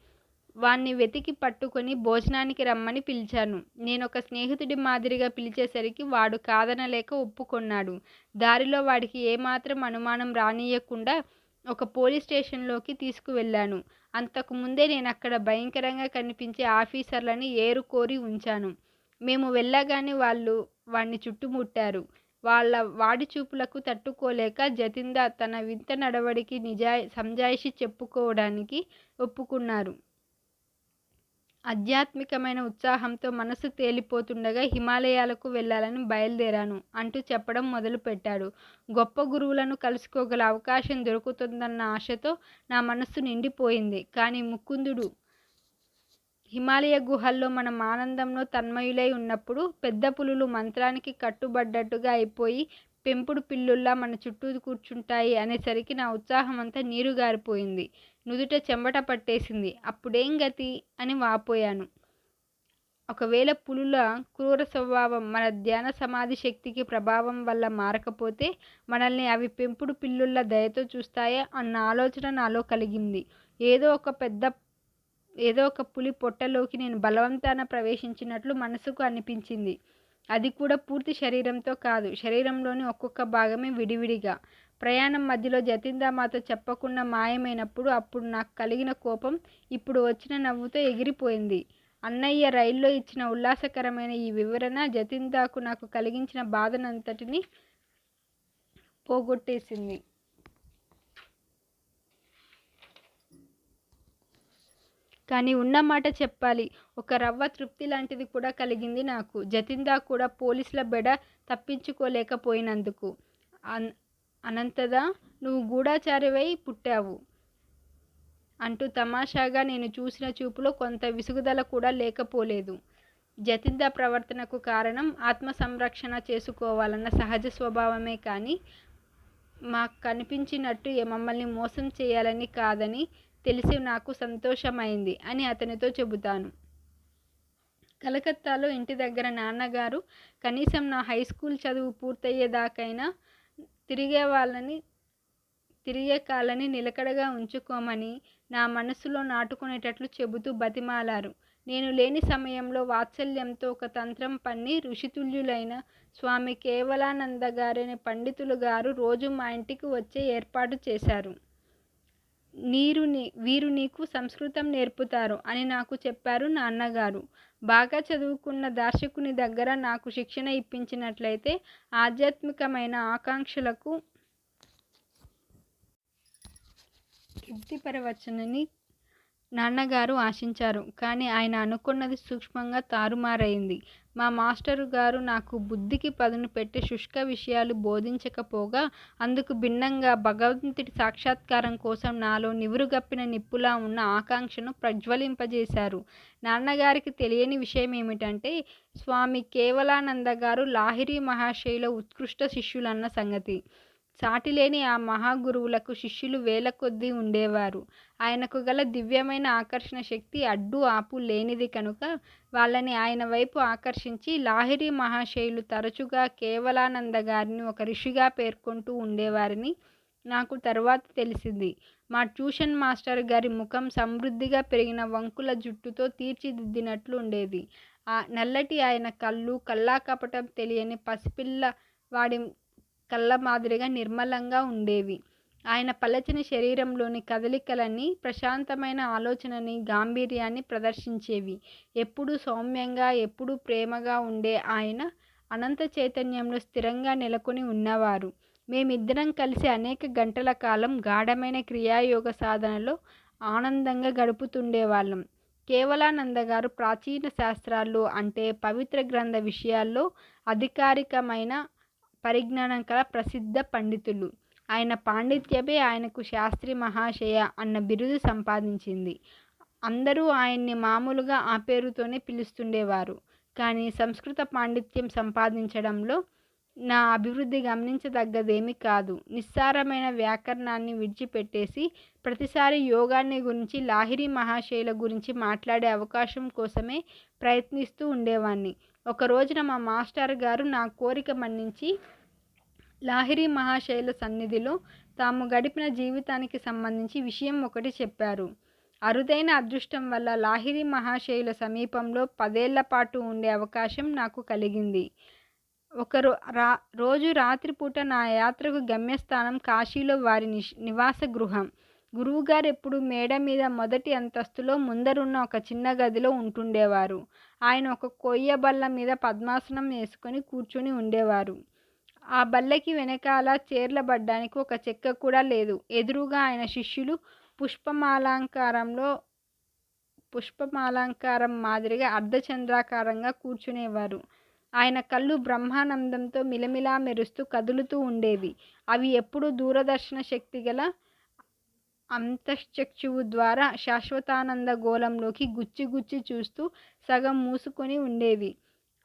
వాణ్ణి వెతికి పట్టుకొని భోజనానికి రమ్మని పిలిచాను. నేనొక స్నేహితుడి మాదిరిగా పిలిచేసరికి వాడు కాదనలేక ఒప్పుకొన్నాడు. దారిలో వాడికి ఏమాత్రం అనుమానం రానీయకుండా ఒక పోలీస్ స్టేషన్లోకి తీసుకువెళ్ళాను. అంతకుముందే నేనక్కడ భయంకరంగా కనిపించే ఆఫీసర్లని ఏరుకోరి ఉంచాను. మేము వెళ్ళగానే వాళ్ళు వాణ్ణి చుట్టుముట్టారు. వాడి చూపులకు తట్టుకోలేక జతిందా తన వింత నడవడికి సంజాయిషి చెప్పుకోవడానికి ఒప్పుకున్నారు. ఆధ్యాత్మికమైన ఉత్సాహంతో మనసు తేలిపోతుండగా హిమాలయాలకు వెళ్ళాలని బయలుదేరాను అంటూ చెప్పడం మొదలుపెట్టాడు. గొప్ప గురువులను కలుసుకోగల అవకాశం దొరుకుతుందన్న ఆశతో నా మనస్సు నిండిపోయింది. కానీ ముకుందుడు, హిమాలయ గుహల్లో మనం ఆనందంలో తన్మయులై ఉన్నప్పుడు పెద్ద పులులు మంత్రానికి కట్టుబడ్డట్టుగా అయిపోయి పెంపుడు పిల్లుల్లా మన చుట్టూ కూర్చుంటాయి అనేసరికి నా ఉత్సాహమంతా నీరుగారిపోయింది. నుదుట చెమట పట్టేసింది. అప్పుడేం గతి అని వాపోయాను. ఒకవేళ పులుల క్రూర స్వభావం మన ధ్యాన సమాధి శక్తికి ప్రభావం వల్ల మారకపోతే మనల్ని అవి పెంపుడు పిల్లుల దయతో చూస్తాయా అన్న ఆలోచన నాలో కలిగింది. ఏదో ఒక పులి పొట్టలోకి నేను బలవంతాన ప్రవేశించినట్లు మనసుకు అనిపించింది. అది కూడా పూర్తి శరీరంతో కాదు, శరీరంలోని ఒక్కొక్క భాగమే విడివిడిగా. ప్రయాణం మధ్యలో జతిందా మాతో చెప్పకుండా మాయమైనప్పుడు అప్పుడు నాకు కలిగిన కోపం ఇప్పుడు వచ్చిన నవ్వుతో ఎగిరిపోయింది. అన్నయ్య రైల్లో ఇచ్చిన ఉల్లాసకరమైన ఈ వివరణ జతిందాకు నాకు కలిగించిన బాధనంతటినీ పోగొట్టేసింది. కానీ ఉన్నమాట చెప్పాలి, ఒక రవ్వ తృప్తి లాంటిది కూడా కలిగింది నాకు. జతిందా కూడా పోలీసుల బెడ తప్పించుకోలేకపోయినందుకు. అనంతదా, నువ్వు గూఢచారివై పుట్టావు అంటూ తమాషాగా నేను చూసిన చూపులో కొంత విసుగుదల కూడా లేకపోలేదు. జతిందా ప్రవర్తనకు కారణం ఆత్మ సంరక్షణ చేసుకోవాలన్న సహజ స్వభావమే కానీ మాకు కనిపించినట్టు మమ్మల్ని మోసం చేయాలని కాదని తెలిసి నాకు సంతోషమైంది అని అతనితో చెబుతాను. కలకత్తాలో ఇంటి దగ్గర నాన్నగారు కనీసం నా హై స్కూల్ చదువు పూర్తయ్యేదాకైనా తిరిగే కాళ్ళని నిలకడగా ఉంచుకోమని నా మనసులో నాటుకునేటట్లు చెబుతూ బతిమాలారు. నేను లేని సమయంలో వాత్సల్యంతో ఒక తంత్రం పన్ని ఋషితుల్యులైన స్వామి కేవలానంద గారనే పండితులు గారు రోజు మా ఇంటికి వచ్చే ఏర్పాటు చేశారు. వీరు నీకు సంస్కృతం నేర్పుతారు అని నాకు చెప్పారు నాన్నగారు. బాగా చదువుకున్న దార్శకుని దగ్గర నాకు శిక్షణ ఇప్పించినట్లయితే ఆధ్యాత్మికమైన ఆకాంక్షలకు తృప్తిపరవచ్చునని నాన్నగారు ఆశించారు. కానీ ఆయన అనుకున్నది సూక్ష్మంగా తారుమారైంది. మా మాస్టరు గారు నాకు బుద్ధికి పదును పెట్టి శుష్క విషయాలు బోధించకపోగా, అందుకు భిన్నంగా భగవంతుడి సాక్షాత్కారం కోసం నాలో నివురుగప్పిన నిప్పులా ఉన్న ఆకాంక్షను ప్రజ్వలింపజేశారు. నాన్నగారికి తెలియని విషయం ఏమిటంటే, స్వామి కేవలానంద గారు లాహిరి మహాశయుల ఉత్కృష్ట శిష్యులన్న సంగతి. సాటిలేని ఆ మహాగురువులకు శిష్యులు వేల కొద్దీ ఉండేవారు. ఆయనకు గల దివ్యమైన ఆకర్షణ శక్తి అడ్డు ఆపు లేనిది కనుక వాళ్ళని ఆయన వైపు ఆకర్షించి లాహిరి మహాశయులు తరచుగా కేవలానంద గారిని ఒక ఋషిగా పేర్కొంటూ ఉండేవారని నాకు తరువాత తెలిసింది. మా ట్యూషన్ మాస్టర్ గారి ముఖం సమృద్ధిగా పెరిగిన వంకుల జుట్టుతో తీర్చిదిద్దినట్లు ఉండేది. ఆ నల్లటి ఆయన కళ్ళు కల్లాకపటం తెలియని పసిపిల్ల వాడి కళ్ళ మాదిరిగా నిర్మలంగా ఉండేవి. ఆయన పలచని శరీరంలోని కదలికలన్నీ ప్రశాంతమైన ఆలోచనని, గాంభీర్యాన్ని ప్రదర్శించేవి. ఎప్పుడూ సౌమ్యంగా, ఎప్పుడూ ప్రేమగా ఉండే ఆయన అనంత చైతన్యంలో స్థిరంగా నెలకొని ఉన్నవారు. మేమిద్దరం కలిసి అనేక గంటల కాలం గాఢమైన క్రియాయోగ సాధనలో ఆనందంగా గడుపుతుండేవాళ్ళం. కేవలానంద గారు ప్రాచీన శాస్త్రాల్లో అంటే పవిత్ర గ్రంథ విషయాల్లో అధికారికమైన పరిజ్ఞానం కల ప్రసిద్ధ పండితులు. ఆయన పాండిత్యమే ఆయనకు శాస్త్రి మహాశయ అన్న బిరుదు సంపాదించింది. అందరూ ఆయన్ని మామూలుగా ఆ పేరుతోనే పిలుస్తుండేవారు. కానీ సంస్కృత పాండిత్యం సంపాదించడంలో నా అభివృద్ధి గమనించదగ్గదేమీ కాదు. నిస్సారమైన వ్యాకరణాన్ని విడిచిపెట్టేసి ప్రతిసారి యోగాన్ని గురించి, లాహిరి మహాశయుల గురించి మాట్లాడే అవకాశం కోసమే ప్రయత్నిస్తూ ఉండేవాణ్ణి. ఒక రోజున మా మాస్టర్ గారు నా కోరిక మన్నించి లాహిరి మహాశయుల సన్నిధిలో తాము గడిపిన జీవితానికి సంబంధించి విషయం ఒకటి చెప్పారు. అరుదైన అదృష్టం వల్ల లాహిరి మహాశయుల సమీపంలో 10 ఏళ్ల పాటు ఉండే అవకాశం నాకు కలిగింది. రోజు రాత్రిపూట నా యాత్రకు గమ్యస్థానం కాశీలో వారి నివాస గృహం. గురువుగారు ఎప్పుడు మేడ మీద మొదటి అంతస్తులో ముందరున్న ఒక చిన్న గదిలో ఉంటుండేవారు. ఆయన ఒక కొయ్య బల్ల మీద పద్మాసనం వేసుకొని కూర్చొని ఉండేవారు. ఆ బల్లకి వెనకాల చేర్లబడ్డానికి ఒక చెక్క కూడా లేదు. ఎదురుగా ఆయన శిష్యులు పుష్పమాలంకారం మాదిరిగా అర్ధచంద్రాకారంగా కూర్చునేవారు. ఆయన కళ్ళు బ్రహ్మానందంతో మిలమిలా మెరుస్తూ కదులుతూ ఉండేవి. అవి ఎప్పుడూ దూరదర్శన శక్తి గల అంతశ్చక్షువు ద్వారా శాశ్వతానంద గోళంలోకి గుచ్చి గుచ్చి చూస్తూ సగం మూసుకొని ఉండేవి.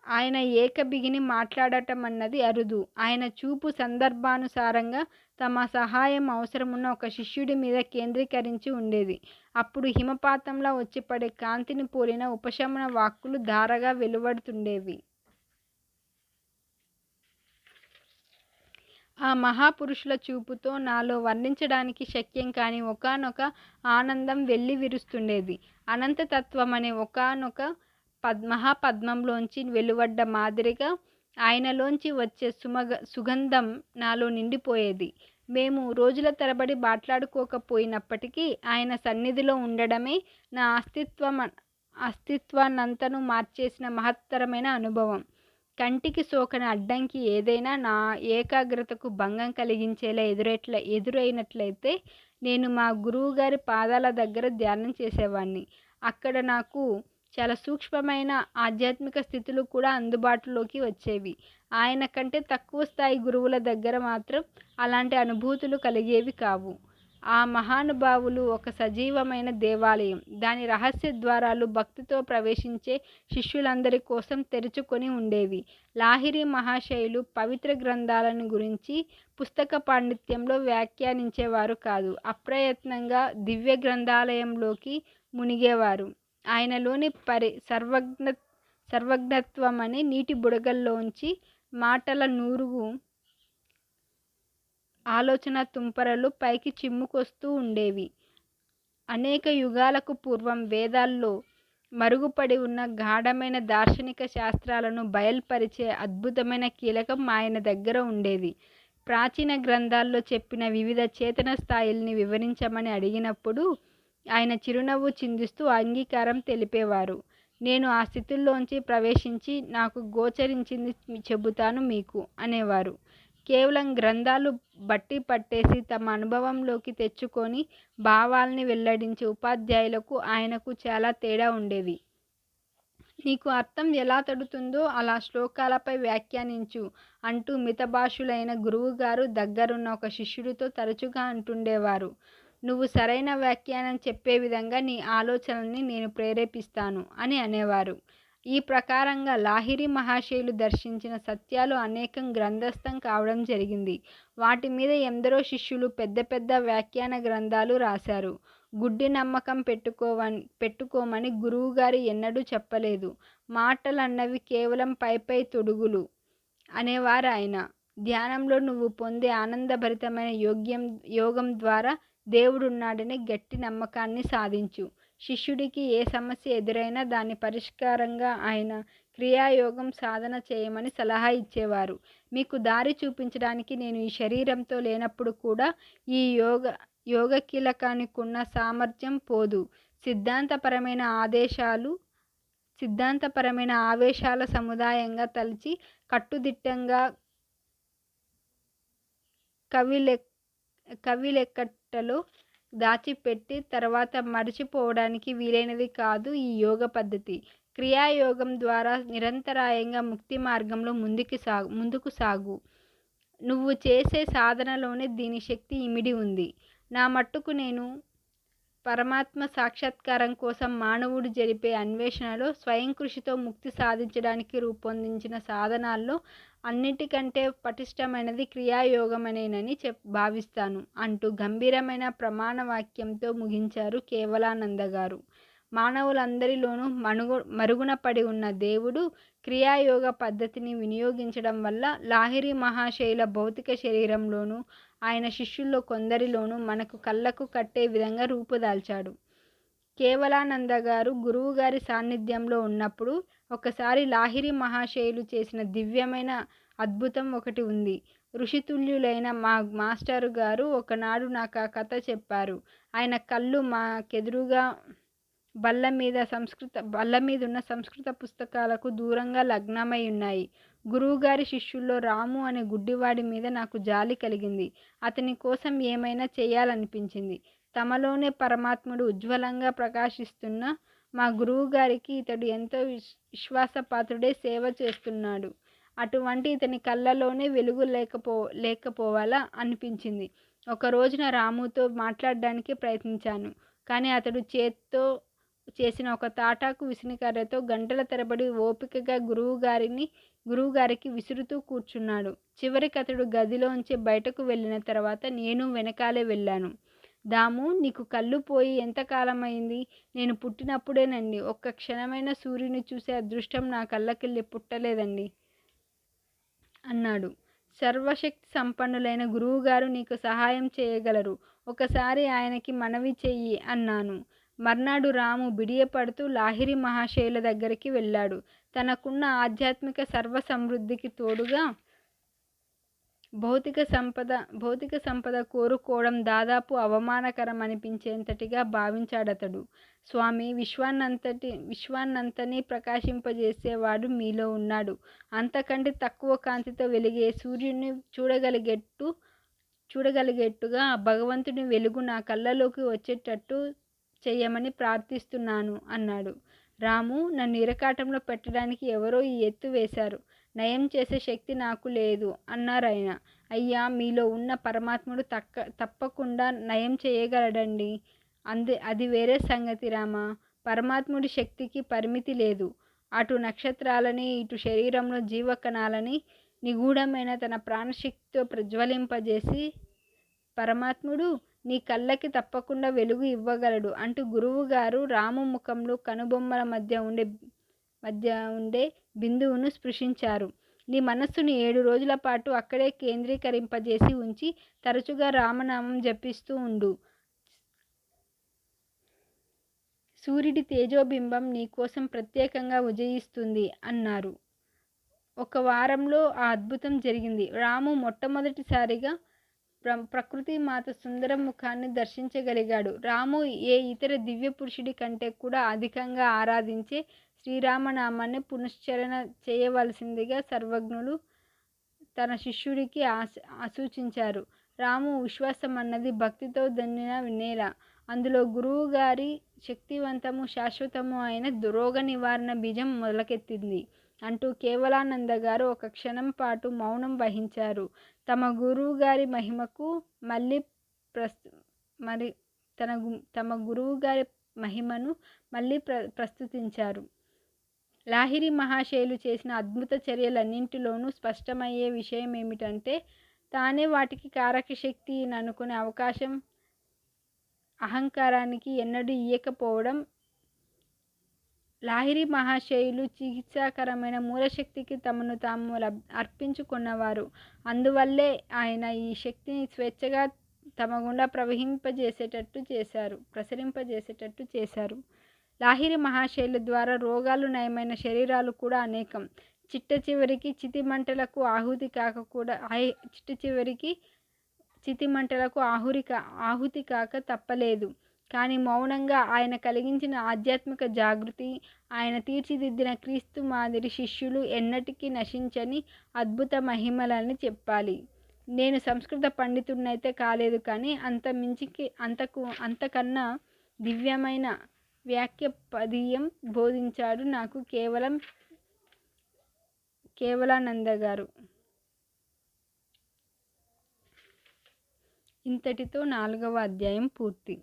ఆయన ఏకబిగిని మాట్లాడటం అన్నది అరుదు. ఆయన చూపు సందర్భానుసారంగా తమ సహాయం అవసరమున్న ఒక శిష్యుడి మీద కేంద్రీకరించి ఉండేది. అప్పుడు హిమపాతంలా వచ్చిపడే కాంతిని పోలిన ఉపశమన వాక్కులు ధారగా వెలువడుతుండేవి. ఆ మహాపురుషుల చూపుతో నాలో వర్ణించడానికి శక్యం కాని ఒకానొక ఆనందం వెల్లి విరుస్తుండేది. అనంతతత్వమనే ఒకానొక మహాపద్మంలోంచి వెలువడ్డ మాదిరిగా ఆయనలోంచి వచ్చే సుగంధం నాలో నిండిపోయేది. మేము రోజుల తరబడి మాట్లాడుకోకపోయినప్పటికీ ఆయన సన్నిధిలో ఉండడమే నా అస్తిత్వాన్నంతను మార్చేసిన మహత్తరమైన అనుభవం. కంటికి సోకని అడ్డంకి ఏదైనా నా ఏకాగ్రతకు భంగం కలిగించేలా ఎదురైనట్లయితే నేను మా గురువుగారి పాదాల దగ్గర ధ్యానం చేసేవాణ్ణి. అక్కడ నాకు చాలా సూక్ష్మమైన ఆధ్యాత్మిక స్థితులు కూడా అందుబాటులోకి వచ్చేవి. ఆయన కంటే తక్కువ స్థాయి గురువుల దగ్గర మాత్రం అలాంటి అనుభూతులు కలిగేవి కావు. ఆ మహానుభావులు ఒక సజీవమైన దేవాలయం. దాని రహస్య ద్వారాలు భక్తితో ప్రవేశించే శిష్యులందరి కోసం తెరుచుకొని ఉండేవి. లాహిరి మహాశయులు పవిత్ర గ్రంథాలను గురించి పుస్తక పాండిత్యంలో వ్యాఖ్యానించేవారు కాదు. అప్రయత్నంగా దివ్య గ్రంథాలయంలోకి మునిగేవారు. ఆయనలోని సర్వజ్ఞత్వమని నీటి బుడగల్లోంచి మాటల నూరుగు ఆలోచన తుంపరలు పైకి చిమ్ముకొస్తూ ఉండేవి. అనేక యుగాలకు పూర్వం వేదాల్లో మరుగుపడి ఉన్న గాఢమైన దార్శనిక శాస్త్రాలను బయల్పరిచే అద్భుతమైన కీలకం ఆయన దగ్గర ఉండేది. ప్రాచీన గ్రంథాల్లో చెప్పిన వివిధ చేతన స్థాయిల్ని వివరించమని అడిగినప్పుడు ఆయన చిరునవ్వు చిందిస్తూ అంగీకారం తెలిపేవారు. నేను ఆ స్థితుల్లోంచి ప్రవేశించి నాకు గోచరించింది చెబుతాను మీకు అనేవారు. కేవలం గ్రంథాలు బట్టి పట్టేసి తమ అనుభవంలోకి తెచ్చుకొని భావాల్ని వెల్లడించే ఉపాధ్యాయులకు ఆయనకు చాలా తేడా ఉండేది. నీకు అర్థం ఎలా తడుతుందో అలా శ్లోకాలపై వ్యాఖ్యానించు అంటూ మితభాషులైన గురువుగారు దగ్గరున్న ఒక శిష్యుడితో తరచుగా అంటుండేవారు. నువ్వు సరైన వ్యాఖ్యానం చెప్పే విధంగా నీ ఆలోచనల్ని నేను ప్రేరేపిస్తాను అని అనేవారు. ఈ ప్రకారంగా లాహిరి మహాశయులు దర్శించిన సత్యాలు అనేకం గ్రంథస్థం కావడం జరిగింది. వాటి మీద ఎందరో శిష్యులు పెద్ద పెద్ద వ్యాఖ్యాన గ్రంథాలు రాశారు. గుడ్డి నమ్మకం పెట్టుకోమని గురువుగారు ఎన్నడూ చెప్పలేదు. మాటలన్నవి కేవలం పైపై తొడుగులు అనేవారు ఆయన. ధ్యానంలో నువ్వు పొందే ఆనందభరితమైన యోగం ద్వారా దేవుడున్నాడని గట్టి నమ్మకాన్ని సాధించు. శిష్యుడికి ఏ సమస్య ఎదురైనా దాని పరిష్కారంగా ఆయన క్రియాయోగం సాధన చేయమని సలహా ఇచ్చేవారు. మీకు దారి చూపించడానికి నేను ఈ శరీరంతో లేనప్పుడు కూడా ఈ యోగ కీలకానికున్న సామర్థ్యం పోదు. సిద్ధాంతపరమైన ఆవేశాల సముదాయంగా తలచి కట్టుదిట్టంగా కవిలెక్కట్టలో దాచిపెట్టి తర్వాత మరచిపోవడానికి వీలైనది కాదు ఈ యోగ పద్ధతి. క్రియాయోగం ద్వారా నిరంతరాయంగా ముక్తి మార్గంలో ముందుకు సాగు. నువ్వు చేసే సాధనలోనే దీని శక్తి ఇమిడి ఉంది. నా మట్టుకు నేను పరమాత్మ సాక్షాత్కారం కోసం మానవుడు జరిపే అన్వేషణలో స్వయం కృషితో ముక్తి సాధించడానికి రూపొందించిన సాధనాల్లో అన్నిటికంటే పటిష్టమైనది క్రియాయోగమనేనని భావిస్తాను అంటూ గంభీరమైన ప్రమాణ వాక్యంతో ముగించారు కేవలానంద గారు. మానవులందరిలోనూ మరుగున పడి ఉన్న దేవుడు క్రియాయోగ పద్ధతిని వినియోగించడం వల్ల లాహిరి మహాశయుల భౌతిక శరీరంలోనూ ఆయన శిష్యుల్లో కొందరిలోనూ మనకు కళ్ళకు కట్టే విధంగా రూపుదాల్చాడు. కేవలానంద గారు గురువుగారి సాన్నిధ్యంలో ఉన్నప్పుడు ఒకసారి లాహిరి మహాశయులు చేసిన దివ్యమైన అద్భుతం ఒకటి ఉంది. ఋషితుల్యులైన మా మాస్టారు గారు ఒకనాడు నాకు ఆ కథ చెప్పారు. ఆయన కళ్ళు మాకెదురుగా బల్ల మీదున్న సంస్కృత పుస్తకాలకు దూరంగా లగ్నమై ఉన్నాయి. గురువుగారి శిష్యుల్లో రాము అనే గుడ్డివాడి మీద నాకు జాలి కలిగింది. అతని కోసం ఏమైనా చేయాలనిపించింది. తమలోనే పరమాత్ముడు ఉజ్వలంగా ప్రకాశిస్తున్న మా గురువుగారికి ఇతడు ఎంతో విశ్వాసపాత్రుడై సేవ చేస్తున్నాడు. అటువంటి ఇతని కళ్ళలోనే వెలుగు లేకపోవాలా అనిపించింది. ఒక రోజున రాముతో మాట్లాడడానికి ప్రయత్నించాను. కానీ అతడు చేత్తో చేసిన ఒక తాటాకు విసనకర్రతో గంటల తరబడి ఓపికగా గురువుగారికి విసురుతూ కూర్చున్నాడు. చివరికి అతడు గదిలోంచి బయటకు వెళ్ళిన తర్వాత నేను వెనకాలే వెళ్ళాను. దాము, నీకు కళ్ళు పోయి ఎంతకాలమైంది? నేను పుట్టినప్పుడేనండి. ఒక్క క్షణమైన సూర్యుని చూసే అదృష్టం నా కళ్ళకెళ్ళి పుట్టలేదండి అన్నాడు. సర్వశక్తి సంపన్నులైన గురువుగారు నీకు సహాయం చేయగలరు. ఒకసారి ఆయనకి మనవి చెయ్యి అన్నాను. మర్నాడు రాము బిడియపడుతూ లాహిరి మహాశయుల దగ్గరికి వెళ్ళాడు. తనకున్న ఆధ్యాత్మిక సర్వసమృద్ధికి తోడుగా భౌతిక సంపద కోరుకోవడం దాదాపు అవమానకరం అనిపించేంతటిగా భావించాడతడు. స్వామి, విశ్వాన్నంతని ప్రకాశింపజేసేవాడు మీలో ఉన్నాడు. అంతకంటే తక్కువ కాంతితో వెలిగే సూర్యుడిని చూడగలిగేట్టుగా భగవంతుని వెలుగు నా కళ్ళలోకి వచ్చేటట్టు చెయ్యమని ప్రార్థిస్తున్నాను అన్నాడు. రాము, నన్ను ఇరకాటంలో పెట్టడానికి ఎవరో ఈ ఎత్తు వేశారు. నయం చేసే శక్తి నాకు లేదు అన్నారాయన. అయ్యా, మీలో ఉన్న పరమాత్ముడు తప్పకుండా నయం చేయగలడండి. అది వేరే సంగతి రామా. పరమాత్ముడి శక్తికి పరిమితి లేదు. అటు నక్షత్రాలని, ఇటు శరీరంలో జీవకణాలని నిగూఢమైన తన ప్రాణశక్తితో ప్రజ్వలింపజేసి పరమాత్ముడు నీ కళ్ళకి తప్పకుండా వెలుగు ఇవ్వగలడు అంటూ గురువుగారు రాము ముఖంలో కనుబొమ్మల మధ్య ఉండే మధ్య ఉండే బిందువును స్పృశించారు. నీ మనస్సును 7 రోజుల పాటు అక్కడే కేంద్రీకరింపజేసి ఉంచి తరచుగా రామనామం జపిస్తూ ఉండు. సూర్యుడి తేజోబింబం నీకోసం ప్రత్యేకంగా ఉదయిస్తుంది అన్నారు. ఒక వారంలో ఆ అద్భుతం జరిగింది. రాము మొట్టమొదటిసారిగా ప్రకృతి మాత సుందర ముఖాన్ని దర్శించగలిగాడు. రాము ఏ ఇతర దివ్య పురుషుడి కంటే కూడా అధికంగా ఆరాధించే శ్రీరామనామాన్ని పునశ్చరణ చేయవలసిందిగా సర్వజ్ఞులు తన శిష్యుడికి ఆసూచించారు. రాము విశ్వాసం అన్నది భక్తితో దండిన నేల. అందులో గురువుగారి శక్తివంతము శాశ్వతము అయిన రోగ నివారణ బీజం మొలకెత్తింది అంటూ కేవలానంద గారు ఒక క్షణం పాటు మౌనం వహించారు. తమ గురువుగారి మహిమకు తమ గురువుగారి మహిమను మళ్ళీ ప్రస్తుతించారు. లాహిరి మహాశయులు చేసిన అద్భుత చర్యలన్నింటిలోనూ స్పష్టమయ్యే విషయం ఏమిటంటే తానే వాటికి కారక శక్తి అనుకునే అవకాశం అహంకారానికి ఎన్నడూ ఇయ్యకపోవడం. లాహిరి మహాశయులు చికిత్సాకరమైన మూలశక్తికి తమను తాము అర్పించుకున్నవారు. అందువల్లే ఆయన ఈ శక్తిని స్వేచ్ఛగా తమ గుండా ప్రసరింపజేసేటట్టు చేశారు. లాహిరి మహాశయుల ద్వారా రోగాలు నయమైన శరీరాలు కూడా అనేకం. చిట్ట చివరికి చితిమంటలకు ఆహుతి కాక తప్పలేదు. కానీ మౌనంగా ఆయన కలిగించిన ఆధ్యాత్మిక జాగృతి, ఆయన తీర్చిదిద్దిన క్రీస్తు మాదిరి శిష్యులు ఎన్నటికీ నశించని అద్భుత మహిమలని చెప్పాలి. నేను సంస్కృత పండితుడినైతే కాలేదు, కానీ అంతకన్నా దివ్యమైన వాక్యపదీయం బోధించాడు నాకు కేవలానంద గారు. ఇంతటితో 4వ అధ్యాయం పూర్తి.